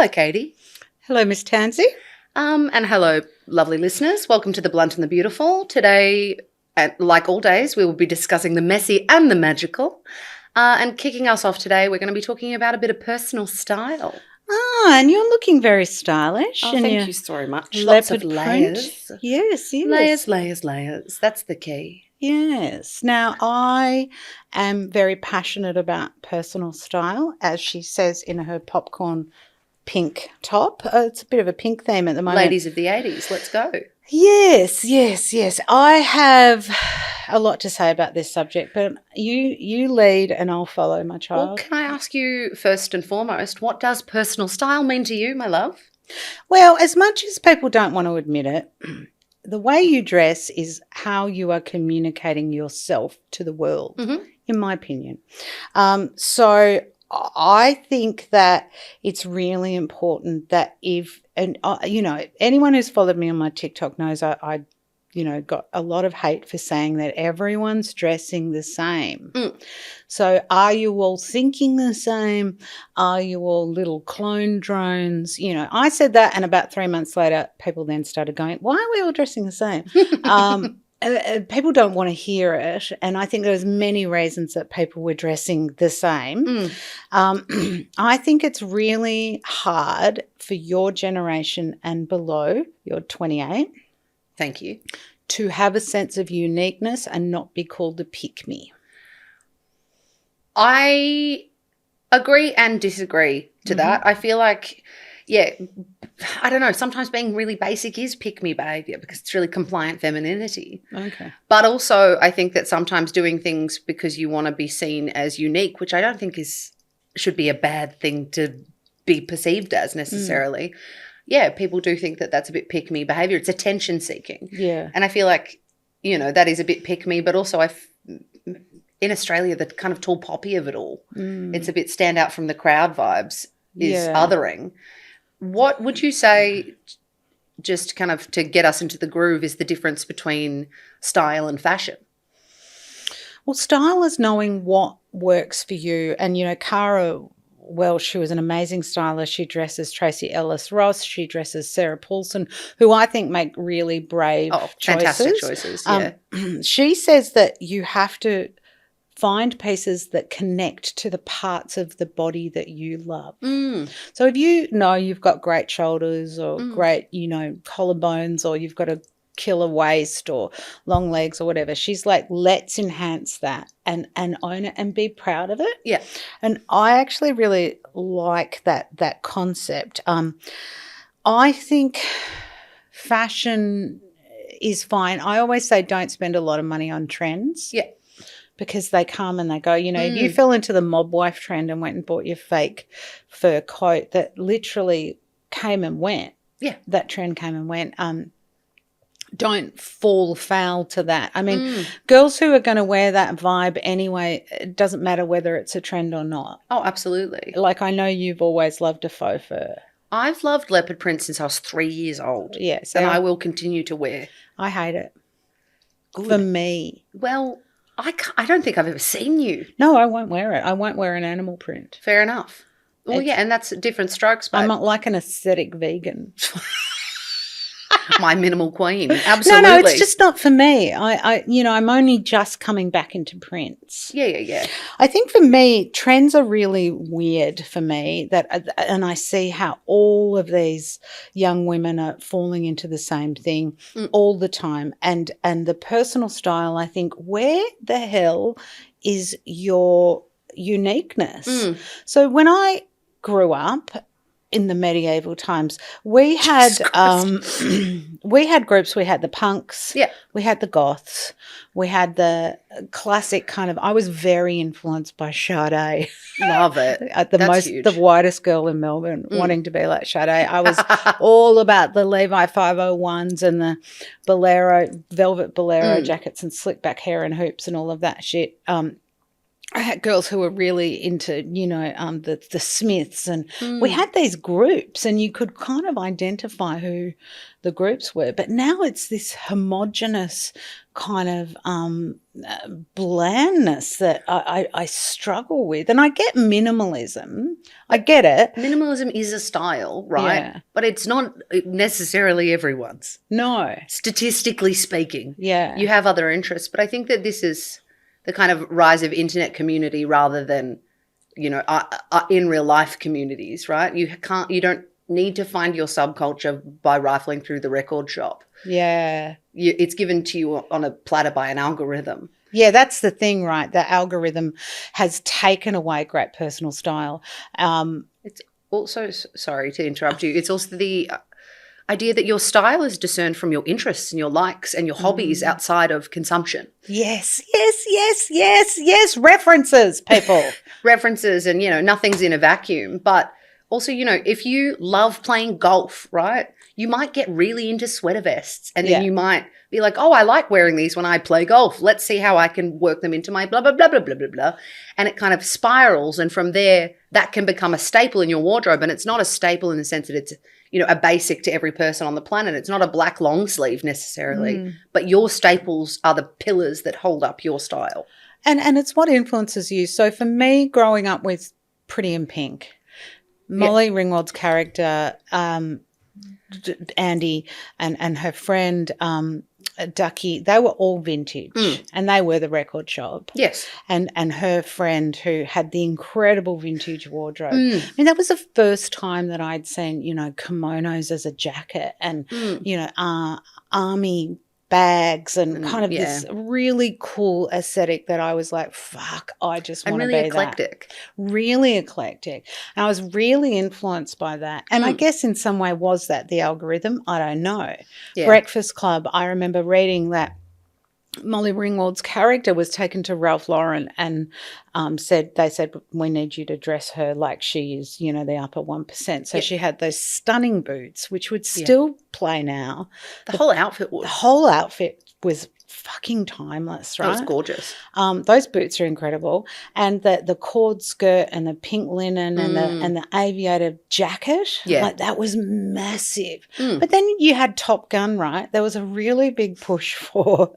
Hello, Katie. Hello, Miss Tansy. And hello, lovely listeners. Welcome to The Blunt and the Beautiful. Today, like all days, we will be discussing the messy and the magical. And kicking us off today, we're going to be talking about a bit of personal style. And you're looking very stylish. Oh, in thank your you so much. Lots leopard of layers. print. Yes. Layers. That's the key. Yes. Now, I am very passionate about personal style, as she says in her popcorn pink top. It's a bit of a pink theme at the moment. Ladies of the 80s, let's go. Yes. I have a lot to say about this subject, but you lead and I'll follow, my child. Well, can I ask you first and foremost, what does personal style mean to you, my love? Well, as much as people don't want to admit it, the way you dress is how you are communicating yourself to the world, in my opinion. So I think that it's really important that anyone who's followed me on my TikTok knows I got a lot of hate for saying that everyone's dressing the same. So are you all thinking the same? Are you all little clone drones? I said that, and about 3 months later, people then started going, why are we all dressing the same? People don't want to hear it, and I think there's many reasons that people were dressing the same. I think it's really hard for your generation and below, you're 28. Thank you. To have a sense of uniqueness and not be called a pick-me. I agree and disagree to that. I feel like, I don't know, sometimes being really basic is pick-me behaviour because it's really compliant femininity. Okay. But also I think that sometimes doing things because you want to be seen as unique, which I don't think should be a bad thing to be perceived as necessarily. Yeah, people do think that that's a bit pick-me behaviour. It's attention seeking. Yeah. And I feel like, that is a bit pick-me, but also in Australia, the kind of tall poppy of it all, it's a bit stand out from the crowd vibes is othering. What would you say, just kind of to get us into the groove, is the difference between style and fashion? Well, style is knowing what works for you. And, Cara, well, she was an amazing stylist. She dresses Tracy Ellis Ross. She dresses Sarah Paulson, who I think make really brave fantastic choices. Yeah. She says that you have to find pieces that connect to the parts of the body that you love. So if you've got great shoulders or great, collarbones, or you've got a killer waist or long legs or whatever, she's like, let's enhance that and own it and be proud of it. Yeah. And I actually really like that concept. I think fashion is fine. I always say don't spend a lot of money on trends. Yeah. Because they come and they go. If you fell into the mob wife trend and went and bought your fake fur coat that literally came and went. Yeah. That trend came and went. Don't fall foul to that. I mean, girls who are going to wear that vibe anyway, it doesn't matter whether it's a trend or not. Oh, absolutely. Like, I know you've always loved a faux fur. I've loved leopard print since I was 3 years old. Yes. And I will continue to wear. I hate it. Good. For me. Well, I don't think I've ever seen you. No, I won't wear it. I won't wear an animal print. Fair enough. Well, and that's different strokes, babe. I'm not like an aesthetic vegan. My minimal queen. Absolutely. No, it's just not for me. I'm only just coming back into prints. Yeah. I think for me, trends are really weird for me, and I see how all of these young women are falling into the same thing all the time. And the personal style, I think, where the hell is your uniqueness? So when I grew up, in the medieval times, we had groups. We had the punks, we had the goths, we had the classic kind of. I was very influenced by Sade. Love it. The whitest girl in Melbourne, wanting to be like Sade. I was all about the Levi 501s and the velvet bolero jackets and slick back hair and hoops and all of that shit. I had girls who were really into, the Smiths, and we had these groups, and you could kind of identify who the groups were. But now it's this homogenous kind of blandness that I struggle with. And I get minimalism. I get it. Minimalism is a style, right? Yeah. But it's not necessarily everyone's. No. Statistically speaking. Yeah. You have other interests. But I think that this is the kind of rise of internet community rather than, in real life communities, right? You don't need to find your subculture by rifling through the record shop. Yeah. It's given to you on a platter by an algorithm. Yeah, that's the thing, right? The algorithm has taken away great personal style. It's also, sorry to interrupt you, it's also the idea that your style is discerned from your interests and your likes and your hobbies outside of consumption. Yes. References, people. References, and, nothing's in a vacuum. But also, if you love playing golf, right, you might get really into sweater vests, and then you might be like, oh, I like wearing these when I play golf. Let's see how I can work them into my blah, blah, blah, blah, blah, blah, blah. And it kind of spirals. And from there, that can become a staple in your wardrobe. And it's not a staple in the sense that it's, a basic to every person on the planet. It's not a black long sleeve necessarily, but your staples are the pillars that hold up your style. And it's what influences you. So for me, growing up with Pretty in Pink, Molly Ringwald's character, Andy and her friend Ducky, they were all vintage, and they were the record shop. Yes. And her friend who had the incredible vintage wardrobe. I mean, that was the first time that I'd seen, kimonos as a jacket and, army bags and kind of this really cool aesthetic that I was like, fuck, I just want to be eclectic. that. Really eclectic. And I was really influenced by that. And I guess in some way was that the algorithm? I don't know. Yeah. Breakfast Club, I remember reading that Molly Ringwald's character was taken to Ralph Lauren and they said, we need you to dress her like she is, the upper 1%. So she had those stunning boots, which would still play now. The whole outfit would. The whole outfit was fucking timeless, right? It was gorgeous. Those boots are incredible. And the cord skirt and the pink linen and the aviator jacket, like that was massive. But then you had Top Gun, right? There was a really big push for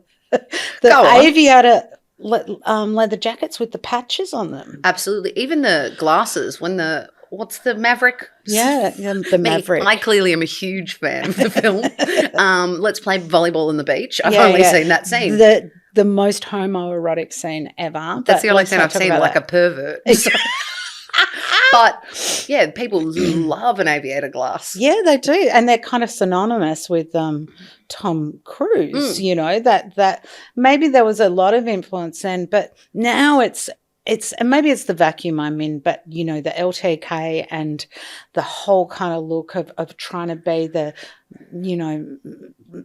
the aviator leather jackets with the patches on them. Absolutely. Even the glasses when what's the Maverick? Yeah, the Maverick. I clearly am a huge fan of the film. Let's play volleyball on the beach. I've only seen that scene. The most homoerotic scene ever. That's the only scene I've seen like a pervert. But, yeah, people love an aviator glass. Yeah, they do. And they're kind of synonymous with Tom Cruise, that maybe there was a lot of influence then, but now it's and maybe it's the vacuum I'm in, but, the LTK and the whole kind of look of trying to be the,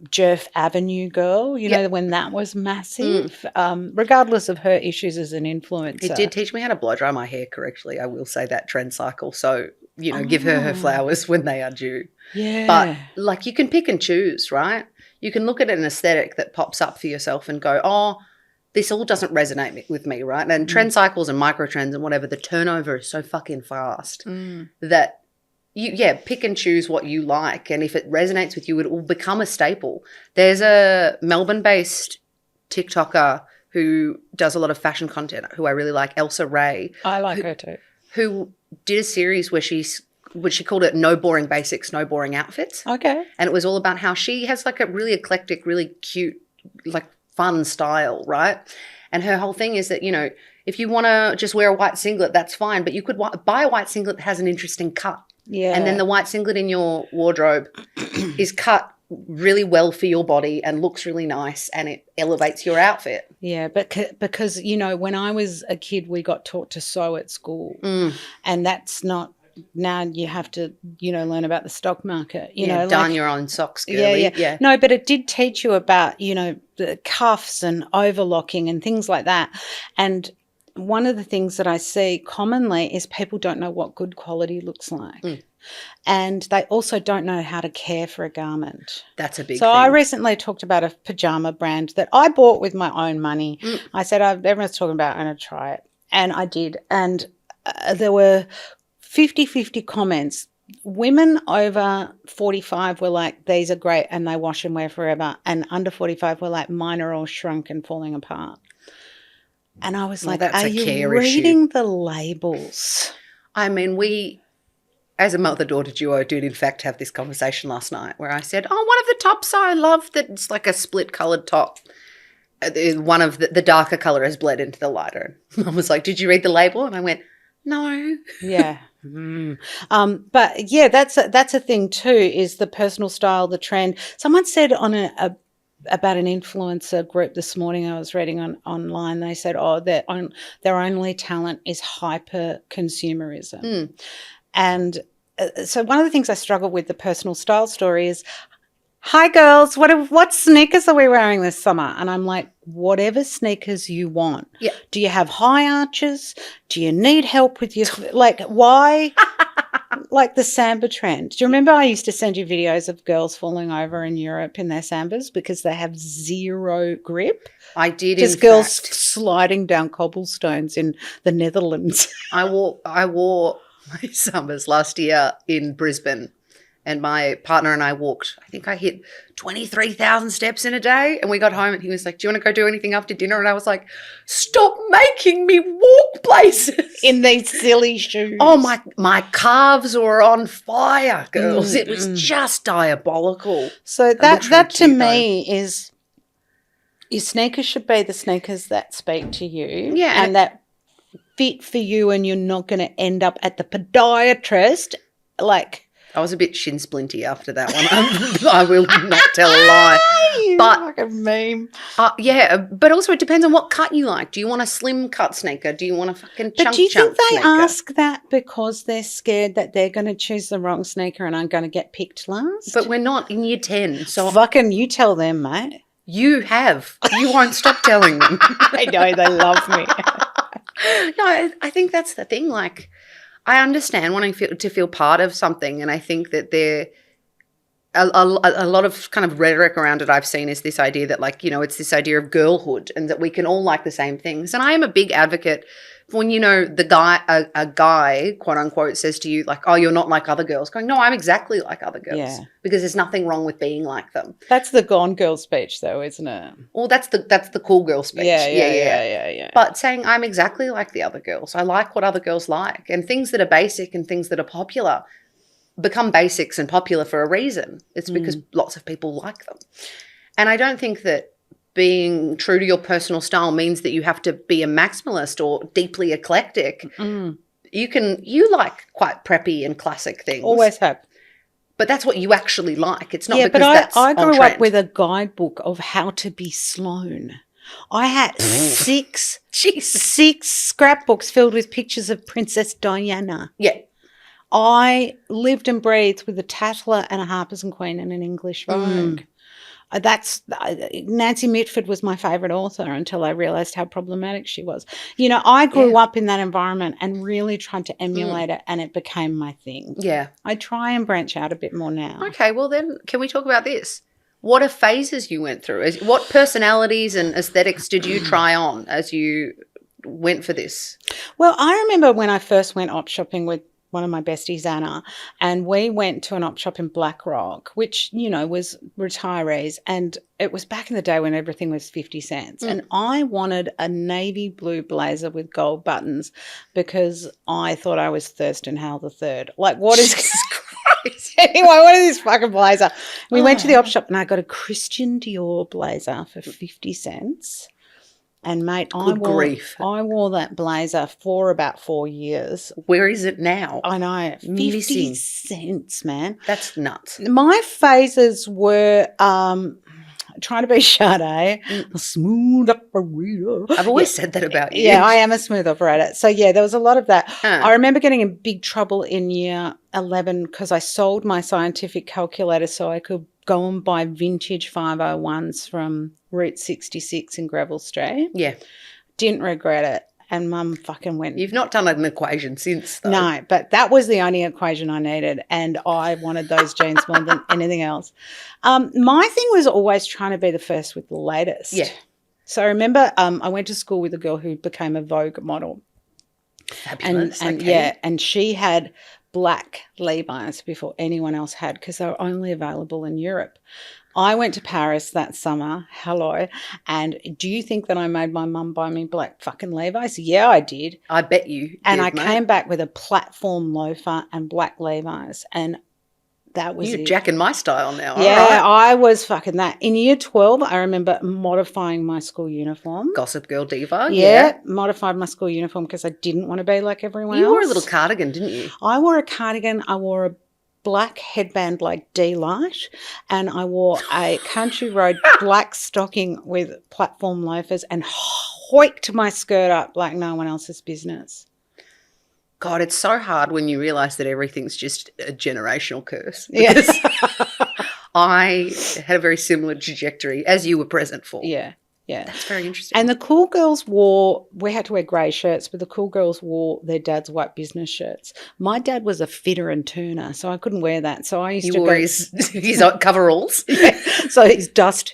Jerf Avenue girl, when that was massive, regardless of her issues as an influencer. It did teach me how to blow dry my hair correctly. I will say that trend cycle. So, give her flowers when they are due. Yeah. But, you can pick and choose, right? You can look at an aesthetic that pops up for yourself and go, oh, this all doesn't resonate with me, right? And trend cycles and micro trends and whatever, the turnover is so fucking fast that you pick and choose what you like. And if it resonates with you, it will become a staple. There's a Melbourne-based TikToker who does a lot of fashion content who I really like, Elsa Ray. I like her too. Who did a series where she called it No Boring Basics, No Boring Outfits. Okay. And it was all about how she has like a really eclectic, really cute, like fun style, right? And her whole thing is that, if you want to just wear a white singlet, that's fine, but you could buy a white singlet that has an interesting cut. Yeah. And then the white singlet in your wardrobe is cut really well for your body and looks really nice and it elevates your outfit. Yeah, but because, when I was a kid, we got taught to sew at school and that's not, now you have to, learn about the stock market, darn your own socks, girly. Yeah. No, but it did teach you about, the cuffs and overlocking and things like that. And one of the things that I see commonly is people don't know what good quality looks like. And they also don't know how to care for a garment. That's a big thing. So I recently talked about a pajama brand that I bought with my own money. I said, everyone's talking about, I'm going to try it. And I did. And there were 50-50 comments. Women over 45 were like, these are great and they wash and wear forever. And under 45 were like, mine are all shrunk and falling apart. And I was like, that's are a you care reading issue. the labels? I mean, we, as a mother-daughter duo, did in fact have this conversation last night where I said, oh, one of the tops I love that it's like a split-coloured top. One of the darker colour has bled into the lighter. And Mum was like, did you read the label? And I went, no. Yeah. But yeah, that's a thing too, is the personal style, the trend. Someone said on about an influencer group this morning I was reading online, they said, oh, their only talent is hyper consumerism. And so one of the things I struggle with the personal style story is, hi girls, what sneakers are we wearing this summer? And I'm like, whatever sneakers you want. Yeah. Do you have high arches? Do you need help with your, like, why? Like the Samba trend. Do you remember I used to send you videos of girls falling over in Europe in their Sambas because they have zero grip? I did, just girls sliding down cobblestones in the Netherlands. I wore my Sambas last year in Brisbane. And my partner and I walked, I think I hit 23,000 steps in a day. And we got home and he was like, do you want to go do anything after dinner? And I was like, stop making me walk places. In these silly shoes. Oh, my calves were on fire, girls. It was just diabolical. So that to me is, your sneakers should be the sneakers that speak to you. Yeah. And that fit for you, and you're not going to end up at the podiatrist like... I was a bit shin splinty after that one. I will not tell a lie. But like a meme. Yeah, but also it depends on what cut you like. Do you want a slim cut sneaker? Do you want a fucking chunk? But do you think they sneaker? ask that because they're scared that they're going to choose the wrong sneaker and aren't going to get picked last? But we're not in year 10. So fucking you tell them, mate. You have. You won't stop telling them. I know, they love me. No, I think that's the thing. Like, I understand wanting to feel part of something, and I think that there a lot of kind of rhetoric around it I've seen is this idea that, like, you know, it's this idea of girlhood and that we can all like the same things. And I am a big advocate for when, you know, a guy, quote unquote, says to you, like, oh, you're not like other girls, going, no, I'm exactly like other girls, because there's nothing wrong with being like them. That's the Gone Girl speech, though, isn't it? Well, that's the cool girl speech. Yeah. But saying I'm exactly like the other girls. I like what other girls like, and things that are basic and things that are popular become basics and popular for a reason. It's because lots of people like them. And I don't think that being true to your personal style means that you have to be a maximalist or deeply eclectic. You like quite preppy and classic things. Always have. But that's what you actually like. It's not because but I on grew trend. up with a guidebook of how to be Sloane. I had six scrapbooks filled with pictures of Princess Diana. Yeah. I lived and breathed with a Tatler and a Harper's and Queen and an English Vogue. Nancy Mitford was my favourite author until I realised how problematic she was. You know, I grew up in that environment and really tried to emulate it, and it became my thing. Yeah. I try and branch out a bit more now. Okay, well then can we talk about this? What are phases you went through? What personalities and aesthetics did you try on as you went for this? Well, I remember when I first went op shopping with one of my besties, Anna, and we went to an op shop in Blackrock, which, you know, was retirees, and it was back in the day when everything was 50 cents. And I wanted a navy blue blazer with gold buttons because I thought I was Thurston Howell III. Like, what is this? Anyway, what is this fucking blazer? We went to the op shop and I got a Christian Dior blazer for 50 cents. And, mate, I wore that blazer for about 4 years. Where is it now? I know. 50 cents, man. That's nuts. My phases were trying to be Sade, a smooth operator. I've always said that about you. Yeah, I am a smooth operator. So, yeah, there was a lot of that. I remember getting in big trouble in year 11 because I sold my scientific calculator so I could go and buy vintage 501s from Route 66 in Greville Street. Yeah. Didn't regret it. And Mum fucking went. You've not done an equation since, though. No, but that was the only equation I needed, and I wanted those jeans more than anything else. My thing was always trying to be the first with the latest. Yeah. So I remember I went to school with a girl who became a Vogue model. Fabulous. And okay. yeah, and she had black Levi's before anyone else had because they were only available in Europe. I went to Paris that summer, hello, and do you think that I made my mum buy me black fucking Levi's? Yeah, I did. I bet you And did, I came back with a platform loafer and black Levi's, and that was You're it. jacking my style now. Yeah, all right. I was fucking that. In year 12, I remember modifying my school uniform. Gossip Girl Diva. Yeah, modified my school uniform because I didn't want to be like everyone else. You wore a little cardigan, didn't you? I wore a cardigan. I wore a black headband like D-Light, and I wore a Country Road black stocking with platform loafers and hoiked my skirt up like no one else's business. God, it's so hard when you realise that everything's just a generational curse. Yes. I had a very similar trajectory as you were present for. Yeah. Yeah. That's very interesting. And the cool girls we had to wear grey shirts, but the cool girls wore their dad's white business shirts. My dad was a fitter and turner, so I couldn't wear that. So I used to wore his coveralls. Yeah. So his dust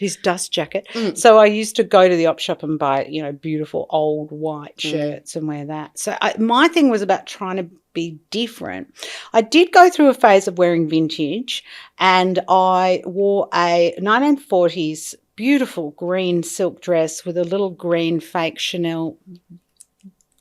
jacket. So I used to go to the op shop and buy, beautiful old white shirts and wear that. So my thing was about trying to be different. I did go through a phase of wearing vintage, and I wore a 1940s beautiful green silk dress with a little green fake Chanel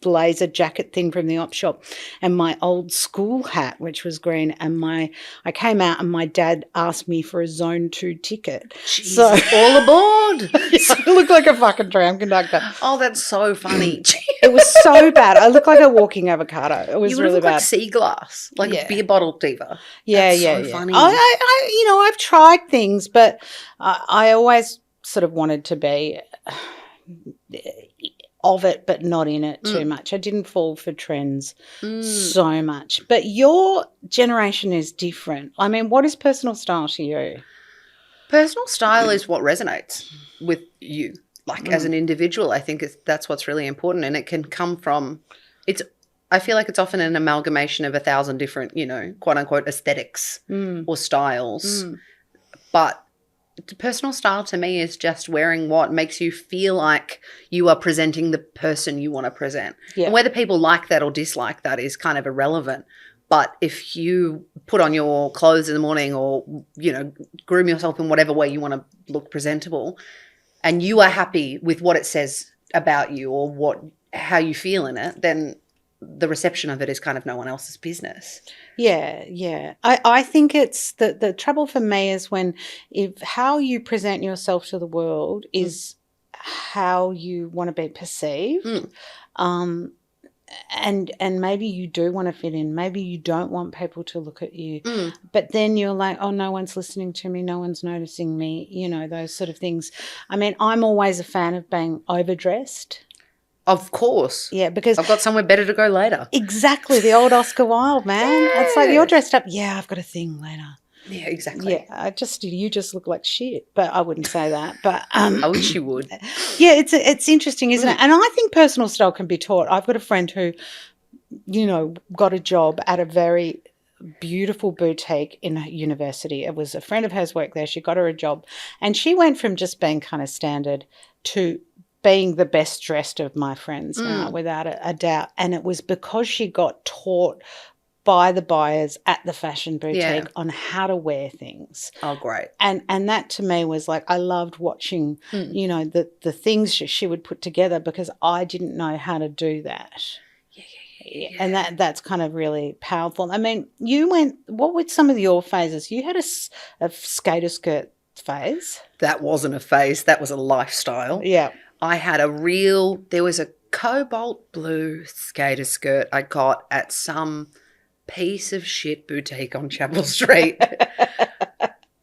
blazer jacket thing from the op shop, and my old school hat, which was green. And I came out, and my dad asked me for a Zone 2 ticket. Jesus, so all aboard. I looked like a fucking tram conductor. Oh, that's so funny. It was so bad. I looked like a walking avocado. It was you really bad. Like sea glass, like a beer bottle diva. Yeah, that's so funny. I've tried things, but I always sort of wanted to be of it, but not in it too much. I didn't fall for trends so much. But your generation is different. I mean, what is personal style to you? Personal style is what resonates with you. Like as an individual, I think that's what's really important, and it can come from I feel like it's often an amalgamation of 1,000 different, quote unquote aesthetics or styles. But personal style to me is just wearing what makes you feel like you are presenting the person you want to present. Yeah. And whether people like that or dislike that is kind of irrelevant. But if you put on your clothes in the morning or, groom yourself in whatever way you want to look presentable, and you are happy with what it says about you or how you feel in it, then the reception of it is kind of no one else's business. Yeah. I think it's the trouble for me is if how you present yourself to the world is how you want to be perceived. And maybe you do want to fit in. Maybe you don't want people to look at you. But then you're like, oh, no one's listening to me. No one's noticing me, those sort of things. I mean, I'm always a fan of being overdressed. Of course. Yeah, because I've got somewhere better to go later. Exactly, the old Oscar Wilde, man. Yeah. It's like, you're dressed up. Yeah, I've got a thing later. Yeah, exactly. Yeah, you just look like shit, but I wouldn't say that. But I wish you would. Yeah, it's interesting, isn't it? And I think personal style can be taught. I've got a friend who, got a job at a very beautiful boutique in a university. It was a friend of hers worked there. She got her a job, and she went from just being kind of standard to being the best dressed of my friends now, without a doubt. And it was because she got taught by the buyers at the fashion boutique on how to wear things. Oh, great. And that to me was like, I loved watching, the things she would put together because I didn't know how to do that. Yeah. And that's kind of really powerful. I mean, what were some of your phases? You had a skater skirt phase. That wasn't a phase. That was a lifestyle. Yeah. I had there was a cobalt blue skater skirt I got at some piece of shit boutique on Chapel Street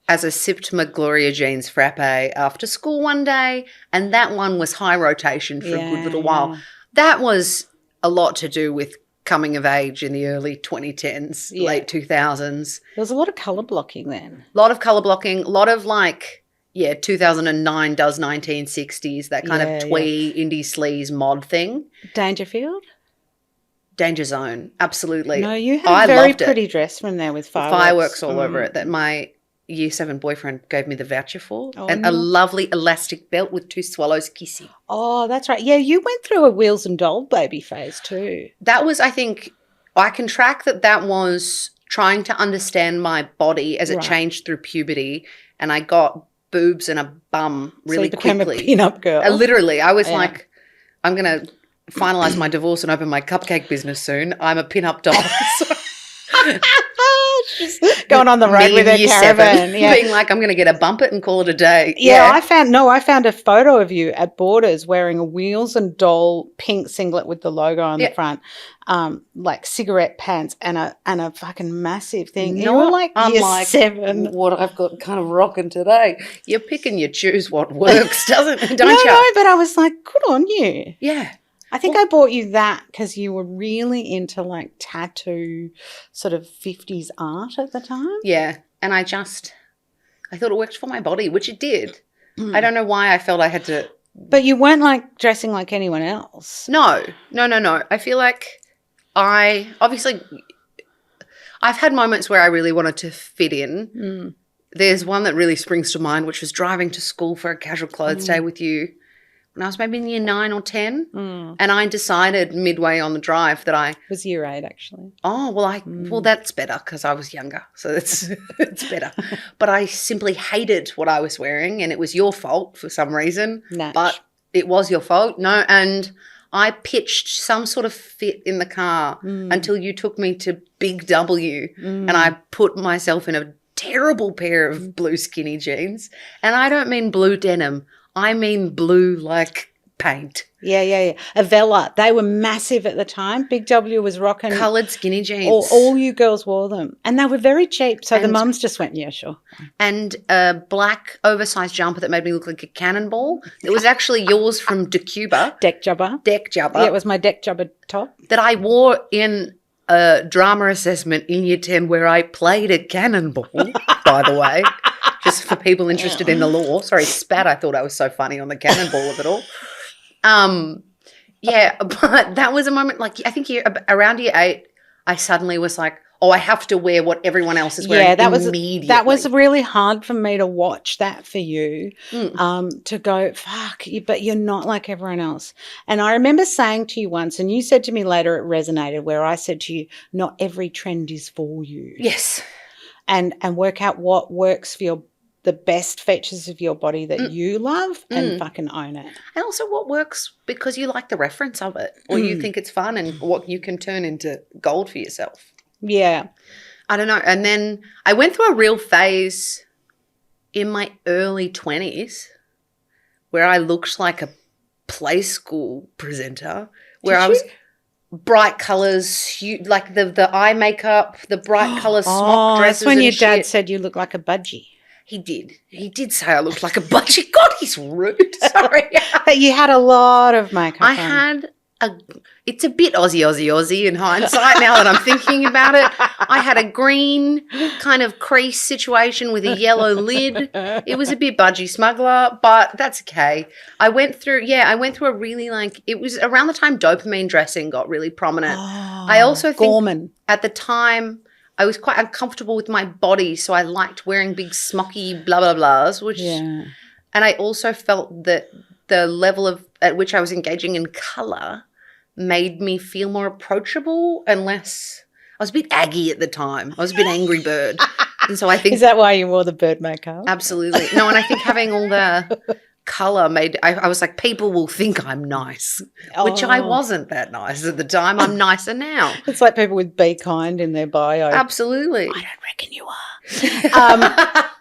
as I sipped my Gloria Jeans frappe after school one day, and that one was high rotation for a good little while. That was a lot to do with coming of age in the early 2010s, late 2000s. There was a lot of colour blocking then. A lot of colour blocking, a lot of 2009 does 1960s, that kind of twee, indie sleaze mod thing. Dangerfield? Danger Zone, absolutely. No, you had a very pretty dress from there with fireworks all over it. That year 7 boyfriend gave me the voucher for, Oh, and no. a lovely elastic belt with 2 swallows kissing. Oh, that's right. Yeah, you went through a wheels and doll baby phase too. That was, I think, I can track that was trying to understand my body as it Right. changed through puberty, and I got boobs and a bum really so you became quickly. a pin-up girl. Literally, I was Yeah. like, I'm going to finalize my divorce and open my cupcake business soon. I'm a pin-up doll. She's going on the road Me with in her year caravan. 7, Yeah. being like, I'm going to get a bump it and call it a day. Yeah, I found a photo of you at Borders wearing a wheels and doll pink singlet with the logo on the front, like cigarette pants and a fucking massive thing. You were like year 7. What I've got kind of rocking today. You pick and you choose what works, don't you? No, but I was like, good on you. Yeah. I think I bought you that because you were really into like tattoo sort of 50s art at the time. Yeah. And I thought it worked for my body, which it did. I don't know why I felt I had to. But you weren't like dressing like anyone else. No. I feel like I've had moments where I really wanted to fit in. There's one that really springs to mind, which was driving to school for a casual clothes day with you when I was maybe in year 9 or 10. And I decided midway on the drive that It was year 8 actually. Oh, well, that's better because I was younger, so it's better. But I simply hated what I was wearing, and it was your fault for some reason. Natch. But it was your fault. No, and I pitched some sort of fit in the car until you took me to Big W, and I put myself in a terrible pair of blue skinny jeans. And I don't mean blue denim. I mean blue like paint. Yeah. Avella. They were massive at the time. Big W was rocking. Coloured skinny jeans. All you girls wore them. And they were very cheap. So the mums just went, yeah, sure. And a black oversized jumper that made me look like a cannonball. It was actually yours from Decuba. Deck jubber. Yeah, it was my deck jubber top. That I wore in a drama assessment in year 10 where I played a cannonball, by the way. Just for people interested in the law. Sorry, spat. I thought I was so funny on the cannonball of it all. Yeah, but that was a moment, like, I think around year 8, I suddenly was like, oh, I have to wear what everyone else is wearing immediately. That was really hard for me to watch that for you, to go, fuck, but you're not like everyone else. And I remember saying to you once, and you said to me later it resonated, where I said to you, not every trend is for you. Yes. And work out what works for the best features of your body that you love and fucking own it. And also what works because you like the reference of it or you think it's fun and what you can turn into gold for yourself. Yeah. I don't know. And then I went through a real phase in my early 20s where I looked like a play school presenter where I was bright colours, like the eye makeup, the bright colours, smock dresses. That's when your dad shit. said you look like a budgie. He did say I looked like a budgie. God, he's rude. Sorry. But you had a lot of makeup it's a bit Aussie in hindsight now that I'm thinking about it. I had a green kind of crease situation with a yellow lid. It was a bit budgie smuggler, but that's okay. I went through a really it was around the time dopamine dressing got really prominent. I also think Gorman. At the time I was quite uncomfortable with my body, so I liked wearing big smocky blah, blah, blahs, and I also felt that the level at which I was engaging in colour made me feel more approachable and less – I was a bit aggy at the time. I was a bit angry bird. And so I think – Is that why you wore the bird makeup? Absolutely. No, and I think having all the colour made – I was like, people will think I'm nice, which I wasn't that nice at the time. I'm nicer now. It's like people with "be kind" in their bio. Absolutely. I don't reckon you are.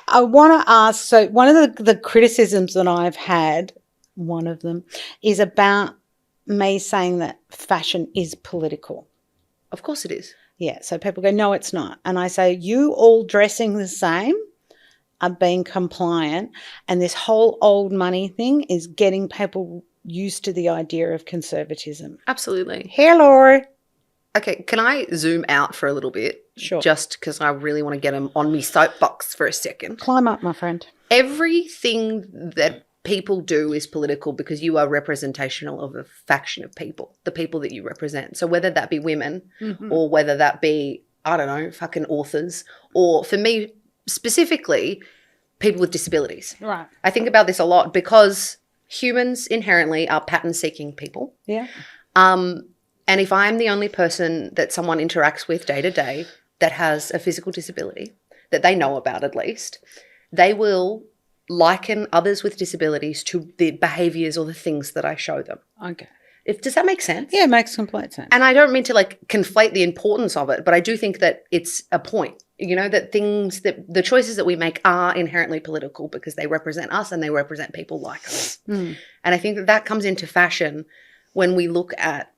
I want to ask, so one of the criticisms that I've had, one of them, is about me saying that fashion is political. Of course it is. Yeah, so people go, no, it's not. And I say, you all dressing the same are being compliant, and this whole old money thing is getting people used to the idea of conservatism. Absolutely. Hello. Okay, can I zoom out for a little bit? Sure. Just because I really want to get them on me soapbox for a second. Climb up, my friend. Everything that people do is political because you are representational of a faction of people, the people that you represent. So whether that be women or whether that be, I don't know, fucking authors, or for me, specifically people with disabilities. Right. I think about this a lot because humans inherently are pattern-seeking people. Yeah. And if I'm the only person that someone interacts with day to day that has a physical disability, that they know about at least, they will liken others with disabilities to the behaviours or the things that I show them. Okay. Does that make sense? Yeah, it makes complete sense. And I don't mean to like conflate the importance of it, but I do think that it's a point, you know, that things that the choices that we make are inherently political because they represent us and they represent people like us. And I think that that comes into fashion when we look at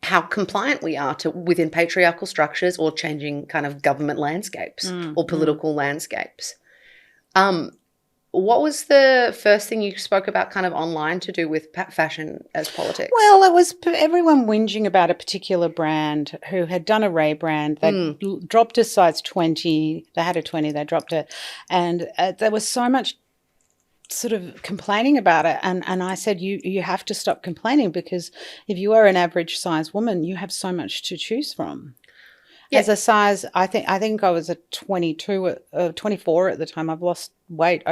how compliant we are to within patriarchal structures or changing kind of government landscapes or political landscapes. What was the first thing you spoke about kind of online to do with fashion as politics? Well, it was everyone whinging about a particular brand who had done a rebrand. They dropped a size 20. They had a 20, they dropped it. And there was so much sort of complaining about it. And I said, you have to stop complaining because if you are an average size woman, you have so much to choose from. Yeah. As a size, I think I was a 22, 24 at the time. I've lost weight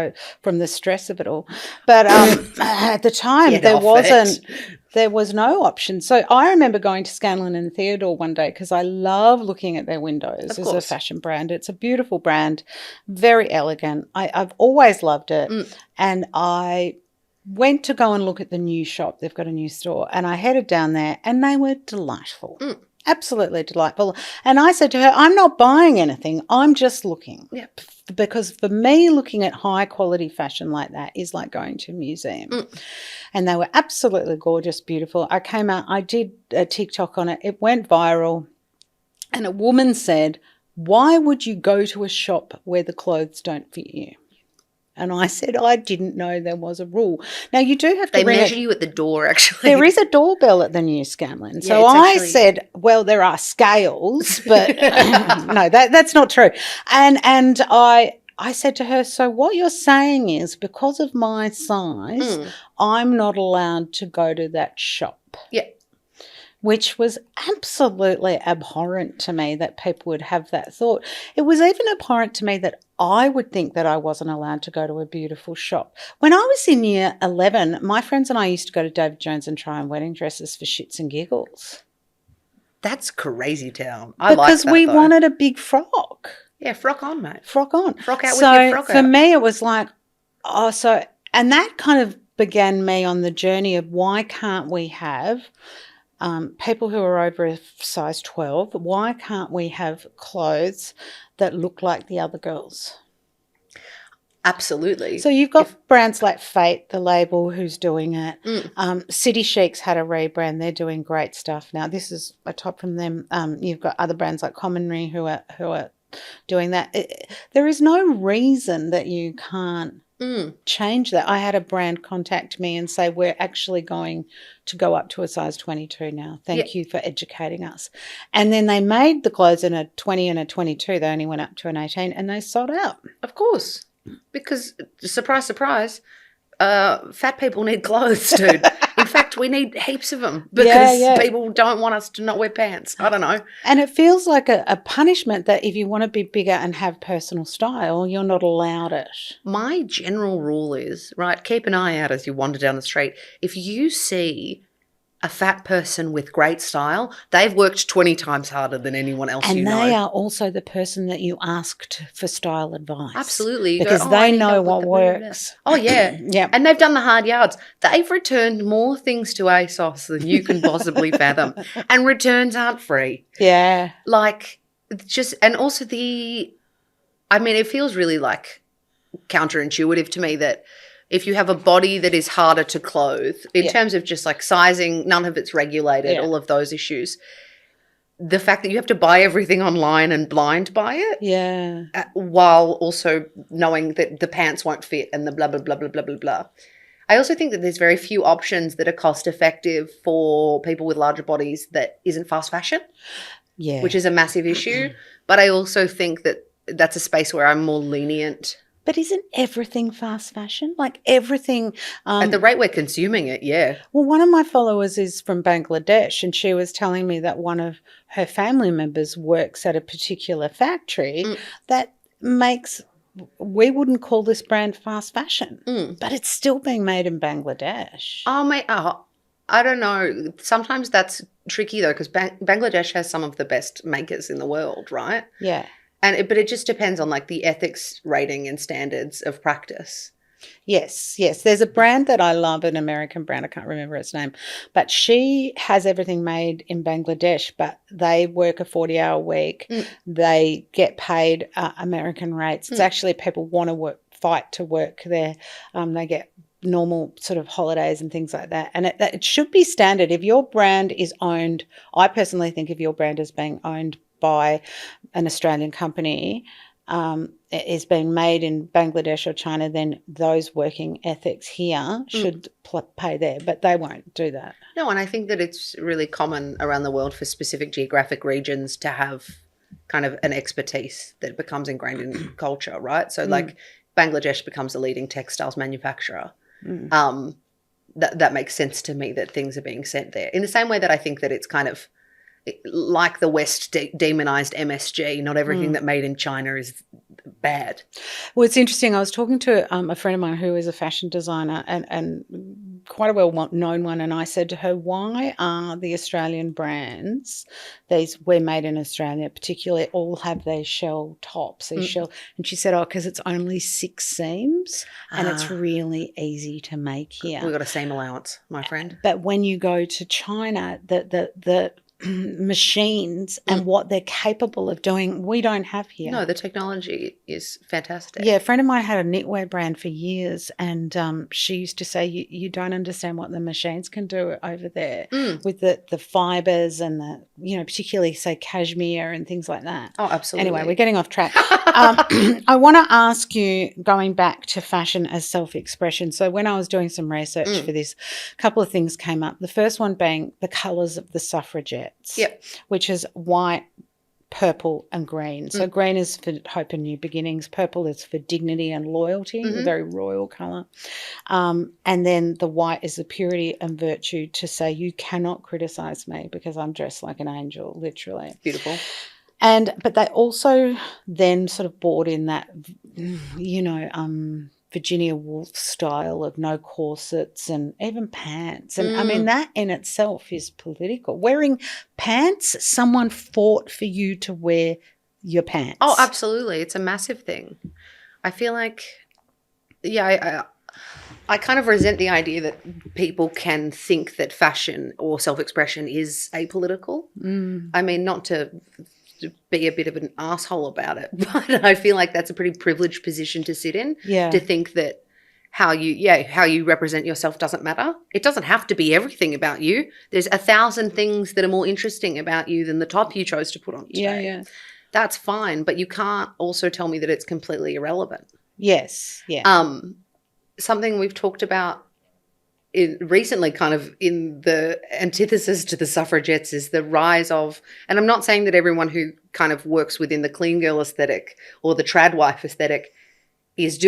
from the stress of it all. But at the time, there was no option. So I remember going to Scanlon and Theodore one day because I love looking at their windows as a fashion brand. It's a beautiful brand, very elegant. I've always loved it. And I went to go and look at the new shop. They've got a new store. And I headed down there and they were delightful. Absolutely delightful. And I said to her, I'm not buying anything. I'm just looking. Yep. Because for me, looking at high quality fashion like that is like going to a museum. And they were absolutely gorgeous, beautiful. I came out, I did a TikTok on it. It went viral. And a woman said, why would you go to a shop where the clothes don't fit you? And I said, I didn't know there was a rule. Now, you do have to They measure you at the door, actually. There is a doorbell at the new Scanlon. So I said, well, there are scales, but no, that's not true. And I said to her, so what you're saying is because of my size, I'm not allowed to go to that shop. Yeah. Which was absolutely abhorrent to me that people would have that thought. It was even abhorrent to me that I would think that I wasn't allowed to go to a beautiful shop. When I was in year 11, my friends and I used to go to David Jones and try on wedding dresses for shits and giggles. That's crazy town. Because we wanted a big frock. Yeah, frock on, mate. Frock on. Frock out with your frock out. So for me it was like, and that kind of began me on the journey of why can't we have people who are over a size 12, why can't we have clothes that look like the other girls? Absolutely. So you've got brands like Fate, the label, who's doing it. City Chic's had a rebrand. They're doing great stuff now. This is a top from them. You've got other brands like Commonry who are doing that. There is no reason that you can't change that. I had a brand contact me and say, we're actually going to go up to a size 22 now. Thank you for educating us. And then they made the clothes in a 20 and a 22. They only went up to an 18 and they sold out. Of course. Because, surprise, surprise, fat people need clothes, dude. In fact, we need heaps of them because people don't want us to not wear pants. I don't know. And it feels like a punishment that if you want to be bigger and have personal style, you're not allowed it. My general rule is, right, keep an eye out as you wander down the street. If you see a fat person with great style, they've worked 20 times harder than anyone else you know. And they are also the person that you asked for style advice. Absolutely. Because they know what works. Oh, yeah. Yeah. And they've done the hard yards. They've returned more things to ASOS than you can possibly fathom. And returns aren't free. Yeah. Like, and also it feels really like counterintuitive to me that if you have a body that is harder to clothe in terms of just like sizing, none of it's regulated, all of those issues. The fact that you have to buy everything online and blind buy it, while also knowing that the pants won't fit and the blah, blah, blah, blah, blah, blah, blah. I also think that there's very few options that are cost effective for people with larger bodies that isn't fast fashion, which is a massive issue. But I also think that that's a space where I'm more lenient. But isn't everything fast fashion? Like everything. At the rate we're consuming it, yeah. Well, one of my followers is from Bangladesh and she was telling me that one of her family members works at a particular factory that makes, we wouldn't call this brand fast fashion, but it's still being made in Bangladesh. I don't know. Sometimes that's tricky though, because Bangladesh has some of the best makers in the world, right? Yeah. But it just depends on like the ethics rating and standards of practice. Yes. There's a brand that I love, an American brand. I can't remember its name, but she has everything made in Bangladesh, but they work a 40-hour week. They get paid American rates. It's actually people want to fight to work there. They get normal sort of holidays and things like that. And it should be standard. If your brand is owned, I personally think if your brand is being owned by an Australian company, is being made in Bangladesh or China, then those working ethics here should pay there, but they won't do that. No, and I think that it's really common around the world for specific geographic regions to have kind of an expertise that becomes ingrained in culture, right? So like Bangladesh becomes a leading textiles manufacturer. That makes sense to me that things are being sent there. In the same way that I think that it's kind of like the West demonized MSG, not everything that made in China is bad. Well, it's interesting. I was talking to a friend of mine who is a fashion designer and quite a well-known one, and I said to her, why are the Australian brands, these we're made in Australia particularly, all have these shell tops, these shell, and she said, because it's only 6 seams and it's really easy to make here. We've got a seam allowance, my friend. But when you go to China, the machines and what they're capable of doing, we don't have here. No, the technology is fantastic. Yeah, a friend of mine had a knitwear brand for years, and she used to say, you don't understand what the machines can do over there with the fibres and the, particularly say cashmere and things like that. Oh, absolutely. Anyway, we're getting off track. I want to ask you, going back to fashion as self-expression. So when I was doing some research for this, a couple of things came up. The first one being the colours of the suffragettes. Yep. Which is white, purple and green. So green is for hope and new beginnings. Purple is for dignity and loyalty, a very royal colour. And then the white is the purity and virtue, to say you cannot criticise me because I'm dressed like an angel, literally. Beautiful. But they also then sort of brought in that, Virginia Woolf style of no corsets and even pants. And I mean, that in itself is political. Wearing pants, someone fought for you to wear your pants. Oh, absolutely. It's a massive thing. I feel like, I kind of resent the idea that people can think that fashion or self-expression is apolitical. I mean, not to be a bit of an asshole about it, but I feel like that's a pretty privileged position to sit in. Yeah. To think that how you represent yourself doesn't matter. It doesn't have to be everything about you. There's 1,000 things that are more interesting about you than the top you chose to put on today. Yeah. That's fine, but you can't also tell me that it's completely irrelevant. Yes. Yeah. Something we've talked about recently, kind of in the antithesis to the suffragettes, is the rise of, and I'm not saying that everyone who kind of works within the clean girl aesthetic or the trad wife aesthetic is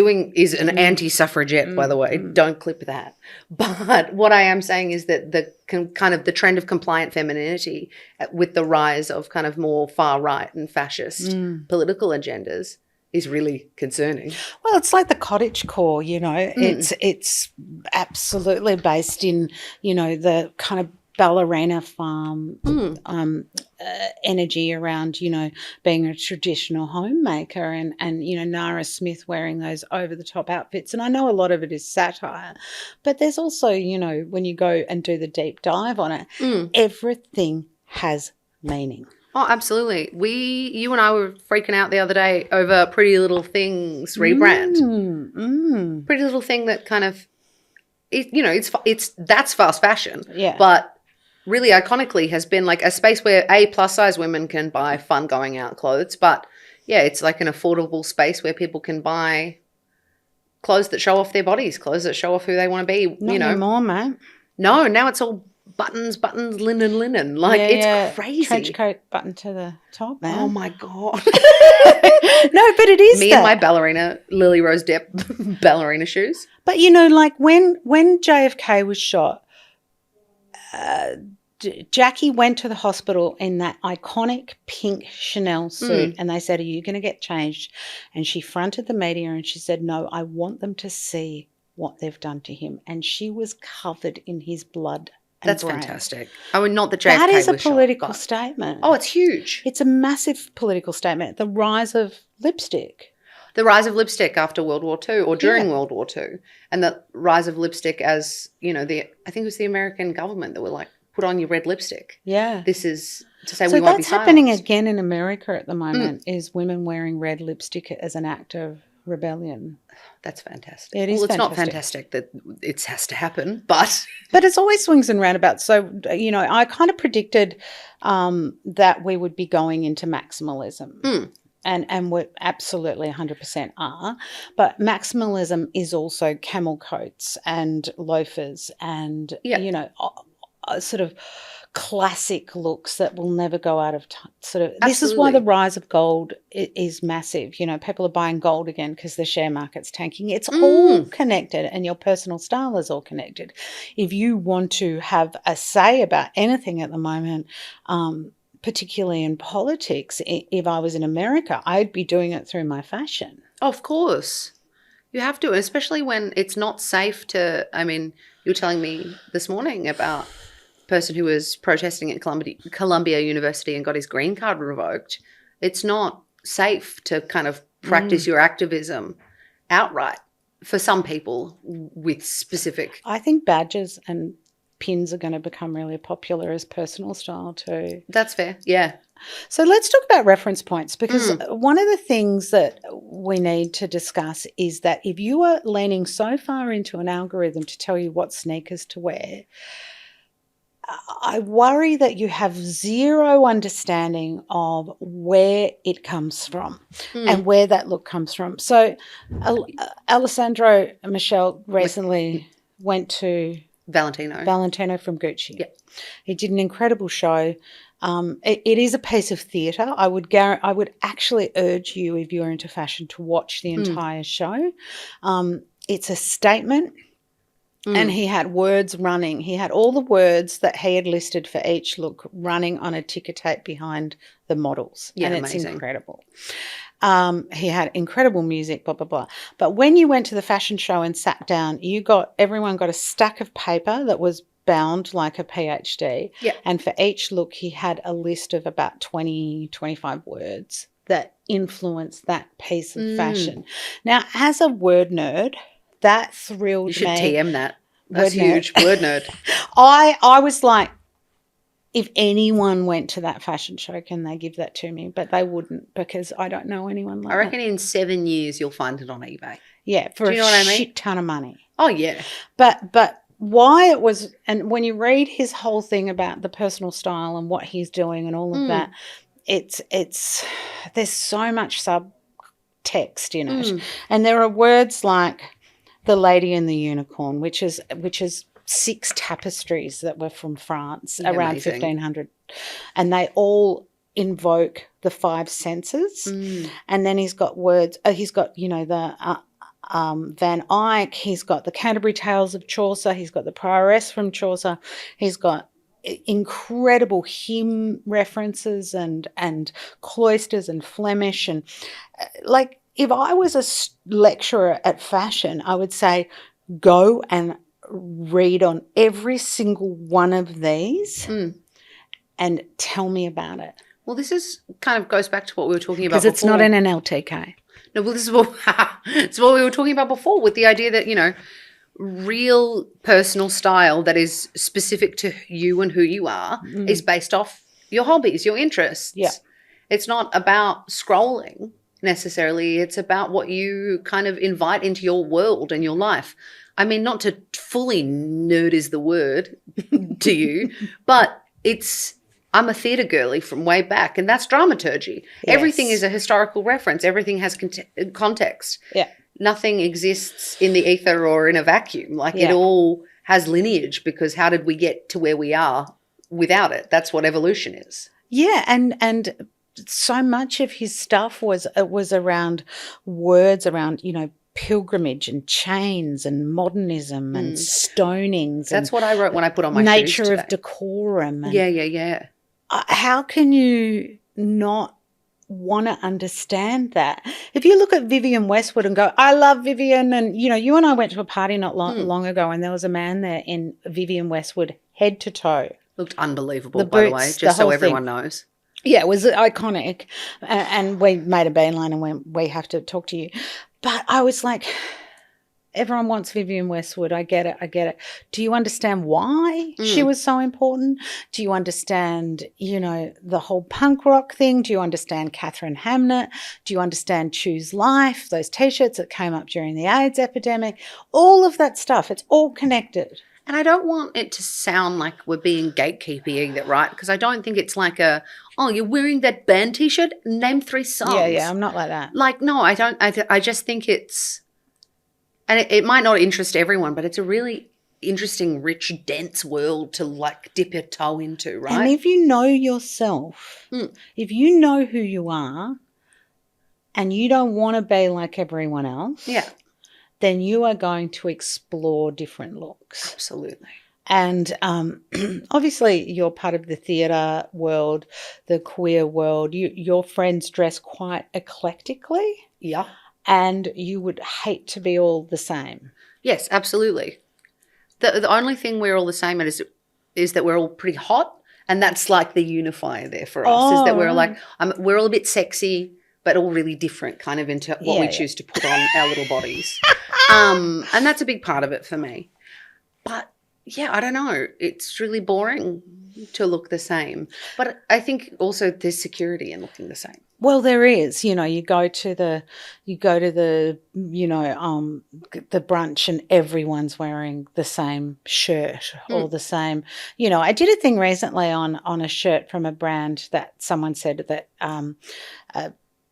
an anti-suffragette, by the way. Don't clip that. But what I am saying is that the kind of the trend of compliant femininity with the rise of kind of more far right and fascist political agendas is really concerning. Well, it's like the cottagecore, it's absolutely based in, the kind of ballerina farm energy around, being a traditional homemaker and Nara Smith wearing those over-the-top outfits. And I know a lot of it is satire, but there's also, when you go and do the deep dive on it, everything has meaning. Oh, absolutely. You and I were freaking out the other day over Pretty Little Things rebrand. Pretty Little Thing that kind of, that's fast fashion. Yeah. But really iconically has been like a space where plus size women can buy fun going out clothes. But yeah, it's like an affordable space where people can buy clothes that show off their bodies, clothes that show off who they want to be. Not anymore, mate. No, now it's all buttons, linen. Like, it's crazy. Trench coat button to the top, man. Oh, my God. No, but it is Me and my ballerina, Lily Rose Depp ballerina shoes. But, like when JFK was shot, Jackie went to the hospital in that iconic pink Chanel suit and they said, are you going to get changed? And she fronted the media and she said, no, I want them to see what they've done to him. And she was covered in his blood. That's brain. Fantastic. I mean, not that JFK that is a was political shot, statement. Oh, it's huge. It's a massive political statement. The rise of lipstick. The rise of lipstick after World War II or during World War II. And the rise of lipstick as, I think it was the American government that were like, put on your red lipstick. Yeah. This is to say so we won't be silenced. So that's happening again in America at the moment, is women wearing red lipstick as an act of rebellion. That's fantastic. It is it's fantastic. Not fantastic that it has to happen, but... But it's always swings and roundabouts. So, I kind of predicted that we would be going into maximalism. And we absolutely 100% are. But maximalism is also camel coats and loafers and, sort of classic looks that will never go out of time. This is why the rise of gold is massive. People are buying gold again because the share market's tanking. It's all connected, and your personal style is all connected. If you want to have a say about anything at the moment, particularly in politics, if I was in America, I'd be doing it through my fashion. Of course. You have to, especially when it's not safe to, you were telling me this morning about person who was protesting at Columbia University and got his green card revoked. It's not safe to kind of practice your activism outright for some people with specific... I think badges and pins are going to become really popular as personal style too. That's fair, yeah. So let's talk about reference points, because one of the things that we need to discuss is that if you are leaning so far into an algorithm to tell you what sneakers to wear, I worry that you have zero understanding of where it comes from and where that look comes from. So Alessandro Michele recently went to Valentino from Gucci. Yeah. He did an incredible show. It is a piece of theatre. I would actually urge you, if you're into fashion, to watch the entire show. It's a statement. And he had words running. He had all the words that he had listed for each look running on a ticker tape behind the models. Yeah, and it's amazing. Incredible. He had incredible music, blah, blah, blah. But when you went to the fashion show and sat down, everyone got a stack of paper that was bound like a PhD. Yeah. And for each look, he had a list of about 20, 25 words that influenced that piece of fashion. Now, as a word nerd, that thrilled me. You should TM that. That's huge. Word nerd. I was like, if anyone went to that fashion show, can they give that to me? But they wouldn't, because I don't know anyone like that. I reckon in 7 years you'll find it on eBay. Yeah, for a shit ton of money. Oh, yeah. But why it was, and when you read his whole thing about the personal style and what he's doing and all of that, it's there's so much subtext in it. And there are words like the Lady and the Unicorn, which is 6 tapestries that were from France around 1500, and they all invoke the 5 senses. And then he's got words. He's got the Van Eyck. He's got the Canterbury Tales of Chaucer. He's got the Prioress from Chaucer. He's got incredible hymn references and cloisters and Flemish and like. If I was a lecturer at fashion, I would say go and read on every single one of these and tell me about it. Well, this is kind of goes back to what we were talking about before. Because it's not in an LTK. No, well, this is it's what we were talking about before, with the idea that, real personal style that is specific to you and who you are is based off your hobbies, your interests. Yeah. It's not about scrolling necessarily. It's about what you kind of invite into your world and your life. I mean, not to fully nerd is the word to you, but I'm a theatre girly from way back, and that's dramaturgy. Yes. Everything is a historical reference. Everything has context. Yeah. Nothing exists in the ether or in a vacuum. It all has lineage, because how did we get to where we are without it? That's what evolution is. Yeah, and so much of his stuff was around words, around pilgrimage and chains and modernism and stonings. That's what I wrote when I put on my shoes nature today. of decorum. And Yeah. how can you not want to understand that? If you look at Vivienne Westwood and go, I love Vivienne, and you and I went to a party not long ago, and there was a man there in Vivienne Westwood head to toe. Looked unbelievable, by the way, just so everyone knows. Yeah, it was iconic, and we made a beeline and went, we have to talk to you. But I was like, everyone wants Vivienne Westwood. I get it. Do you understand why she was so important? Do you understand, the whole punk rock thing? Do you understand Catherine Hamnett? Do you understand Choose Life, those T-shirts that came up during the AIDS epidemic? All of that stuff, it's all connected. And I don't want it to sound like we're being gatekeepy either, right? Because I don't think it's like you're wearing that band T-shirt, name 3 songs. Yeah, I'm not like that. Like, no, I don't. I just think it's, and it might not interest everyone, but it's a really interesting, rich, dense world to like dip your toe into, right? And if you know yourself, if you know who you are and you don't want to be like everyone else, then you are going to explore different looks. Absolutely. And obviously you're part of the theatre world, the queer world. Your friends dress quite eclectically. Yeah. And you would hate to be all the same. Yes, absolutely. The only thing we're all the same at is that we're all pretty hot, and that's like the unifier there for us, is that we're like, we're all a bit sexy, but all really different kind of into what we choose to put on our little bodies. And that's a big part of it for me. But yeah, I don't know. It's really boring to look the same. But I think also there's security in looking the same. Well, there is. You go to the the brunch and everyone's wearing the same shirt or the same. I did a thing recently on a shirt from a brand that someone said that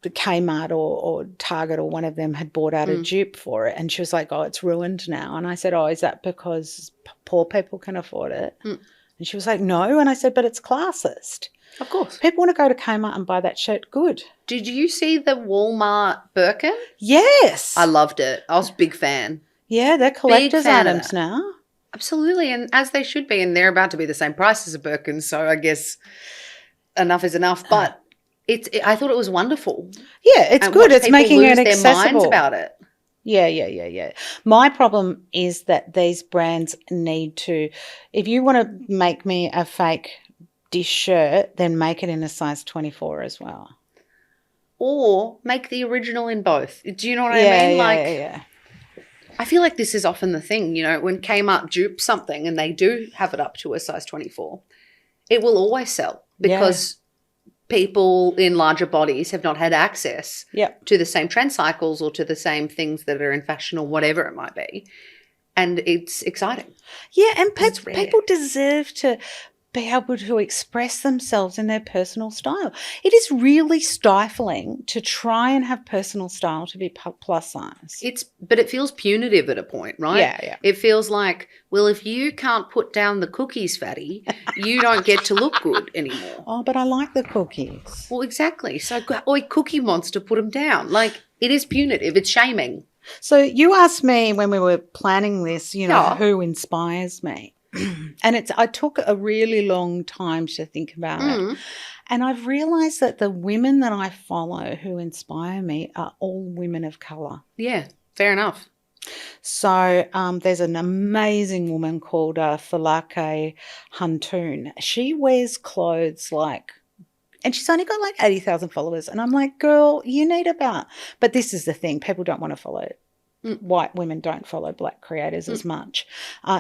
the Kmart or Target or one of them had bought out a dupe for it, and she was like, "Oh, it's ruined now." And I said, "Oh, is that because poor people can afford it?" And she was like, "No." And I said, "But it's classist." Of course. People want to go to Kmart and buy that shirt. Good. Did you see the Walmart Birkin? Yes. I loved it. I was a big fan. Yeah, they're collector's items now. Absolutely, and as they should be, and they're about to be the same price as a Birkin, so I guess enough is enough. But I thought it was wonderful. Yeah, it's good. It's making it accessible. Their minds about it. Yeah. My problem is that these brands need to, if you want to make me a fake dish shirt, then make it in a size 24 as well. Or make the original in both. Do you know what I mean? Yeah. I feel like this is often the thing, when Kmart dupes something and they do have it up to a size 24, it will always sell because people in larger bodies have not had access to the same trend cycles or to the same things that are in fashion or whatever it might be. And it's exciting. Yeah, and people deserve to be able to express themselves in their personal style. It is really stifling to try and have personal style to be plus size. But it feels punitive at a point, right? Yeah. It feels like, well, if you can't put down the cookies, fatty, you don't get to look good anymore. Oh, but I like the cookies. Well, exactly. So, Cookie Monster, put them down. Like, it is punitive. It's shaming. So you asked me when we were planning this, who inspires me. And I took a really long time to think about it. And I've realised that the women that I follow who inspire me are all women of colour. Yeah, fair enough. So there's an amazing woman called Falake Huntoon. She wears clothes and she's only got 80,000 followers. And I'm like, girl, you need but this is the thing. People don't want to follow it. White women don't follow black creators as much.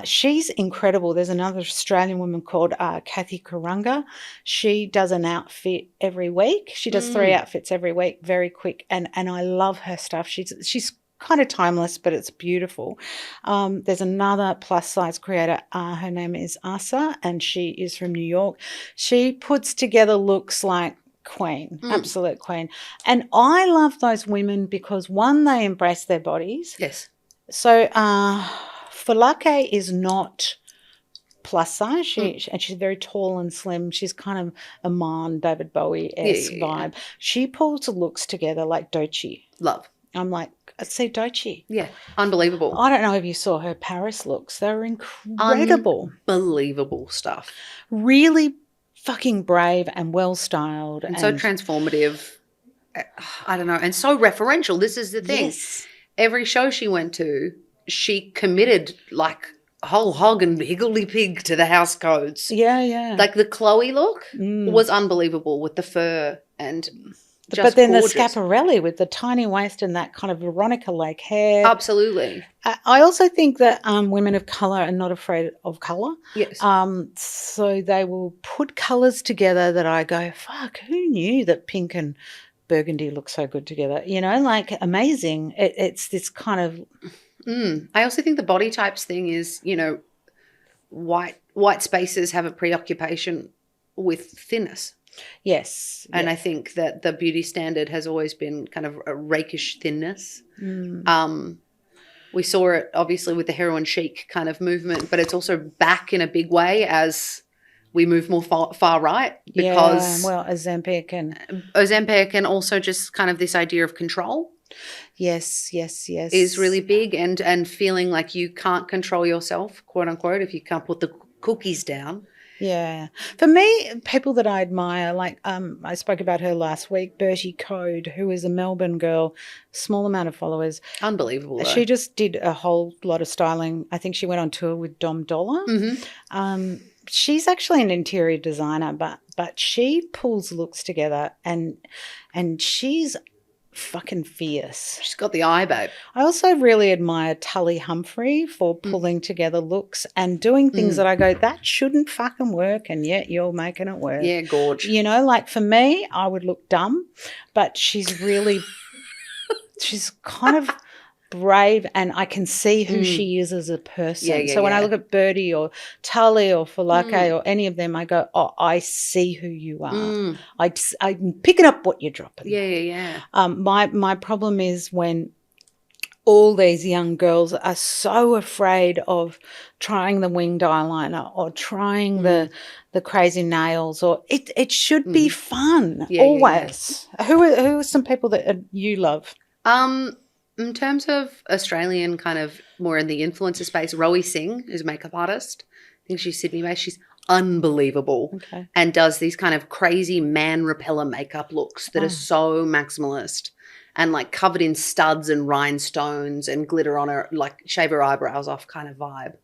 She's incredible. There's another Australian woman called Kathy Karunga. She does an outfit every week. She does 3 outfits every week, very quick. And I love her stuff. She's kind of timeless, but it's beautiful. There's another plus size creator. Her name is Asa, and she is from New York. She puts together looks like queen, absolute queen. And I love those women because, one, they embrace their bodies. Yes. So Falake is not plus size. And she's very tall and slim. She's kind of a David Bowie-esque vibe. She pulls looks together like Doechii. Love. I'm like, see, Doechii. Yeah, unbelievable. I don't know if you saw her Paris looks. They were incredible. Unbelievable stuff. Really fucking brave and well-styled. And so transformative. I don't know. And so referential. This is the thing. Yes. Every show she went to, she committed like whole hog and higgledy-pig to the house codes. Yeah, yeah. Like the Chloe look was unbelievable with the fur and just but then gorgeous. The Schiaparelli with the tiny waist and that kind of Veronica Lake hair. Absolutely. I also think that women of colour are not afraid of colour. Yes. So they will put colours together that I go, fuck, who knew that pink and burgundy look so good together? You know, like amazing. It's this kind of... I also think the body types thing is, you know, white spaces have a preoccupation with thinness. Yes. And I think that the beauty standard has always been kind of a rakish thinness. We saw it obviously with the heroin chic kind of movement, but it's also back in a big way as we move more far right because Ozempic and also just kind of this idea of control. Yes. Is really big and feeling like you can't control yourself, quote unquote, if you can't put the cookies down. Yeah. For me, people that I admire, like I spoke about her last week, Bertie Code, who is a Melbourne girl, small amount of followers. Unbelievable. Though. She just did a whole lot of styling. I think she went on tour with Dom Dollar. She's actually an interior designer, but she pulls looks together and she's fucking fierce. She's got the eye, babe. I also really admire Tully Humphrey for pulling together looks and doing things that I go, that shouldn't fucking work, and yet you're making it work. Yeah, gorge. You know, like for me, I would look dumb, but she's really, she's kind of brave, and I can see who she is as a person. So when I look at Birdie or Tully or Falake or any of them, I go, oh, I see who you are. I'm picking up what you're dropping. Yeah. My problem is when all these young girls are so afraid of trying the winged eyeliner or trying the crazy nails, or it should be fun always. Yeah. Who are some people that you love? In terms of Australian kind of more in the influencer space, Rowie Singh is a makeup artist. I think she's Sydney-based. She's unbelievable and does these kind of crazy man repeller makeup looks that are so maximalist and like covered in studs and rhinestones and glitter on her, like shave her eyebrows off kind of vibe.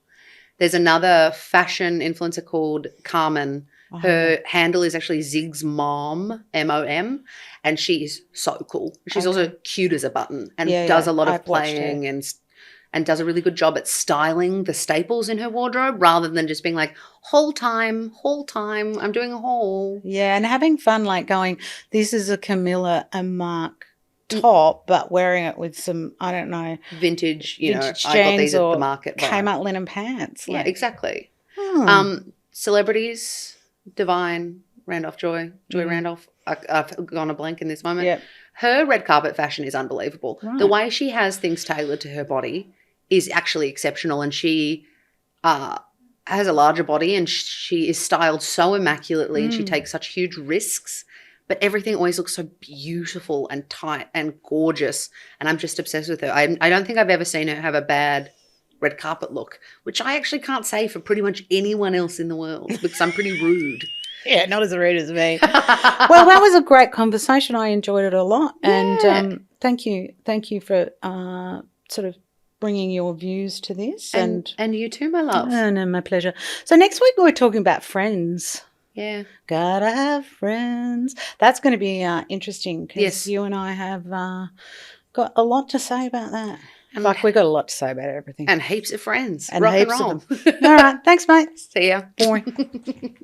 There's another fashion influencer called Carmen. Her handle is actually Zig's Mom, M-O-M, and she is so cool. She's also cute as a button and does a lot of playing and does a really good job at styling the staples in her wardrobe rather than just being like, whole time, I'm doing a haul. Yeah, and having fun, like going, this is a Camilla and Mark top, but wearing it with some, I don't know, vintage I got these at the market. Kmart linen pants. Like. Yeah, exactly. Celebrities... Divine, Randolph Joy Randolph. I've gone a blank in this moment. Yep. Her red carpet fashion is unbelievable. Right. The way she has things tailored to her body is actually exceptional, and she has a larger body and she is styled so immaculately and she takes such huge risks, but everything always looks so beautiful and tight and gorgeous, and I'm just obsessed with her. I don't think I've ever seen her have a bad red carpet look, which I actually can't say for pretty much anyone else in the world because I'm pretty rude. Yeah, not as rude as me. Well, that was a great conversation. I enjoyed it a lot. Yeah. And thank you for sort of bringing your views to this. And you too, my love. Oh, no, my pleasure. So next week we're talking about friends. Yeah. Gotta have friends. That's going to be interesting because you and I have got a lot to say about that. Like, we've got a lot to say about everything. And heaps of friends. And heaps of them. All right. Thanks, mate. See ya. Boring.